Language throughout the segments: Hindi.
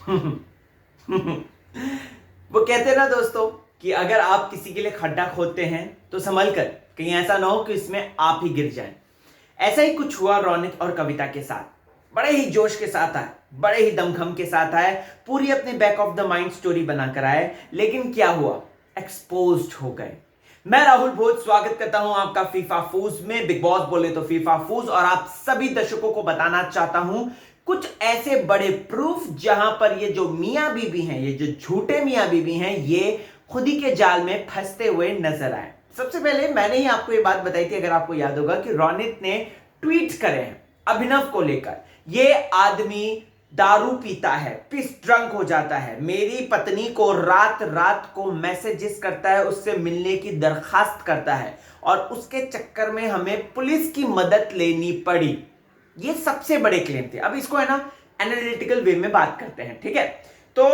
वो कहते हैं ना दोस्तों कि अगर आप किसी के लिए खड्डा खोदते हैं तो संभल कर, कहीं ऐसा ना हो कि इसमें आप ही गिर जाएं। ऐसा ही कुछ हुआ रोनित और कविता के साथ। बड़े ही जोश के साथ आए, बड़े ही दमखम के साथ आए, पूरी अपनी back of the mind story बनाकर आए, लेकिन क्या हुआ, एक्सपोज्ड हो गए। मैं राहुल भोज स्वागत करता हूं आपका फीफा फूज में। बिग बॉस बोले तो फीफा फूज, और आप सभी दर्शकों को बताना चाहता हूं कुछ ऐसे बड़े प्रूफ जहां पर ये जो मियां बीबी हैं, ये जो झूठे मियां बीबी हैं, ये खुद ही के जाल में फंसते हुए नजर आए। सबसे पहले मैंने ही आपको ये बात बताई थी, अगर आपको याद होगा, कि रोनित ने ट्वीट करे हैं अभिनव को लेकर। ये आदमी दारू पीता है, पिस ड्रंक हो जाता है, मेरी पत्नी को रात रात को मैसेजेस करता है, उससे मिलने की दरखास्त करता है, और उसके चक्कर में हमें पुलिस की मदद लेनी पड़ी। ये सबसे बड़े क्लेम थे। अब इसको है ना एनालिटिकल वे में बात करते हैं, ठीक है। तो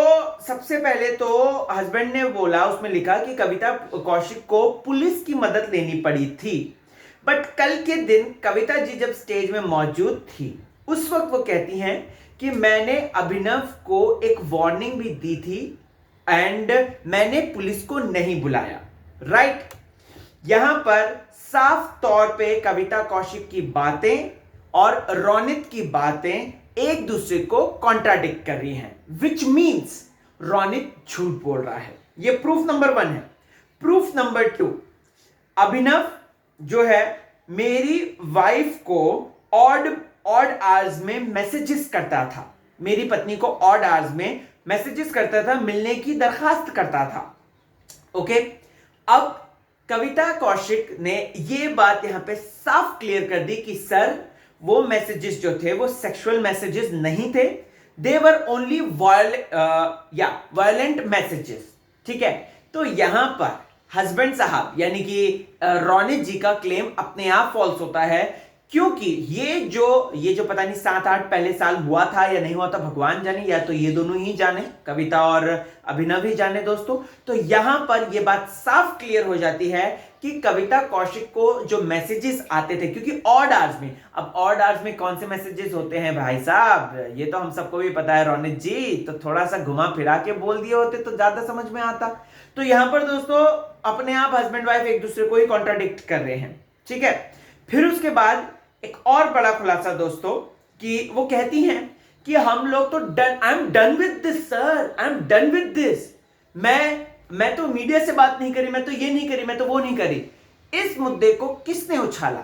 सबसे पहले तो हस्बैंड ने बोला, उसमें लिखा कि कविता कौशिक को पुलिस की मदद लेनी पड़ी थी। बट कल के दिन कविता जी जब स्टेज में मौजूद थी, उस वक्त वो कहती हैं कि मैंने अभिनव को एक वार्निंग भी दी थी एंड मैंने पुलिस को नहीं बुलाया। राइट, यहां पर साफ तौर पे कविता कौशिक की बातें और रोनित की बातें एक दूसरे को कॉन्ट्राडिक्ट कर रही हैं, विच मीन्स रोनित झूठ बोल रहा है। यह प्रूफ नंबर 1 है। प्रूफ नंबर 2, अभिनव जो है मेरी वाइफ को ऑड आवर्स में मैसेजेस करता था, मेरी पत्नी को ऑड आवर्स में मैसेजेस करता था, मिलने की दरखास्त करता था। ओके, अब कविता कौशिक ने यह बात यहां पे साफ क्लियर कर दी कि सर वो मैसेजेस जो थे वो सेक्सुअल मैसेजेस नहीं थे, दे वर ओनली वायलेंट मैसेजेस। ठीक है, तो यहां पर हस्बैंड साहब यानी कि रोनित जी का क्लेम अपने आप फॉल्स होता है, क्योंकि ये जो पता नहीं 7-8 पहले साल हुआ था या नहीं हुआ था, भगवान जाने, या तो ये दोनों ही जाने, कविता और अभिनव ही जाने दोस्तों। तो यहां पर ये बात साफ क्लियर हो जाती है कि कविता कौशिक को जो मैसेजेस आते थे, क्योंकि ऑड आवर्स में, अब ऑड आवर्स में कौन से मैसेजेस होते हैं भाई साहब, ये तो हम सबको भी पता है रोनित जी, तो थोड़ा सा घुमा फिरा के बोल दिए होते तो ज्यादा समझ में आता। तो यहां पर दोस्तों अपने आप हस्बैंड वाइफ एक दूसरे को ही कॉन्ट्राडिक्ट कर रहे हैं, ठीक है। फिर उसके बाद एक और बड़ा खुलासा दोस्तों, कि वो कहती हैं कि हम लोग तो done, I am done with this sir, I am done with this, मैं तो मीडिया से बात नहीं करी, मैं तो ये नहीं करी, मैं तो वो नहीं करी। इस मुद्दे को किसने उछाला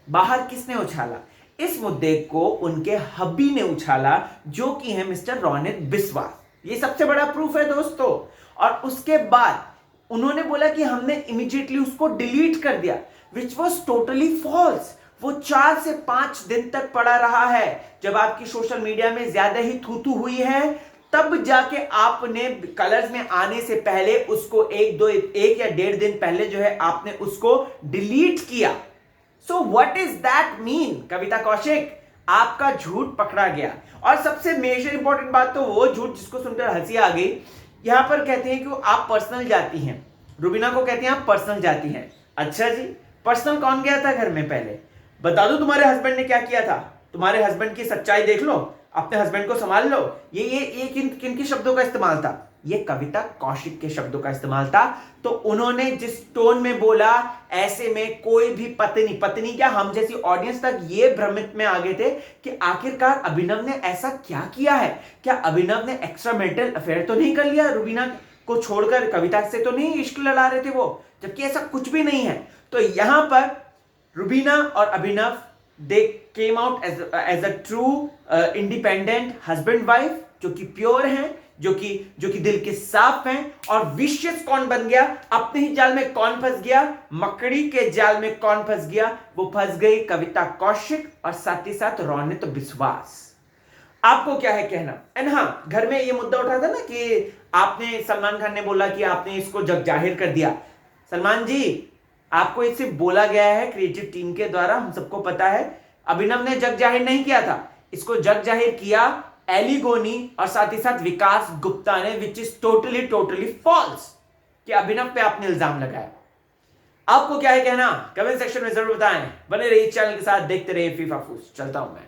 बाहर, किसने उछाला इस मुद्दे को? उनके हब्बी ने उछाला, जो कि है मिस्टर रोनित बिस्वास। ये सबसे बड़ा प्रूफ है दोस्तों। और उसके बाद उन्होंने बोला कि हमने इमीडिएटली उसको डिलीट कर दिया, विच वॉज टोटली फॉल्स। वो 4 से 5 दिन तक पड़ा रहा है। जब आपकी सोशल मीडिया में ज्यादा ही थूथू हुई है, तब जाके आपने कलर्स में आने से पहले उसको एक या 1.5 दिन पहले जो है आपने उसको डिलीट किया। So what is that mean? Kavita Kaushik, आपका झूठ पकड़ा गया। और सबसे मेजर इंपॉर्टेंट बात तो वो झूठ जिसको सुनकर हंसी आ गई, यहां पर कहते हैं कि आप पर्सनल जाती हैं, रुबीना को कहते हैं आप पर्सनल जाती हैं। अच्छा जी, पर्सनल कौन गया था घर में? पहले बता दो तुम्हारे हस्बैंड ने क्या किया था। तुम्हारे हस्बैंड की सच्चाई देख लो, अपने हस्बैंड को संभाल लो। ये किन के शब्दों का इस्तेमाल था? ये कविता कौशिक के शब्दों का इस्तेमाल था। तो उन्होंने जिस टोन में बोला, ऐसे में कोई भी पत्नी क्या, हम जैसी ऑडियंस तक ये भ्रमित में आ गए थे कि आखिरकार अभिनव ने ऐसा क्या किया है। क्या अभिनव ने एक्स्ट्रा मैरिटल अफेयर तो नहीं कर लिया? रुबीना को छोड़कर कविता से तो नहीं इश्क लड़ा रहे थे वो? जबकि ऐसा कुछ भी नहीं है। तो यहां पर रुबीना और Abhinav, they came out as a true independent husband wife, जो कि प्योर हैं, जो कि दिल के साफ हैं। और विशियस कौन बन गया? अपने ही जाल में कौन फंस गया? मकड़ी के जाल में कौन फंस गया? वो फंस गई कविता कौशिक और साथ ही साथ रोनित बिस्वास। आपको क्या है कहना? एंड हाँ, घर में ये मुद्दा उठा था ना कि आपने, सलमान खान ने बोला कि आपने इसको जग जाहिर कर दिया। सलमान जी, आपको इसे बोला गया है क्रिएटिव टीम के द्वारा, हम सबको पता है। अभिनव ने जग जाहिर नहीं किया था, इसको जग जाहिर किया एली गोनी और साथ ही साथ विकास गुप्ता ने, विच इज टोटली फॉल्स, कि अभिनव पे आपने इल्जाम लगाया। आपको क्या है कहना? कमेंट सेक्शन में जरूर बताएं। बने रहिए चैनल के साथ, देखते रहिए फीफा फूस। चलता हूं मैं।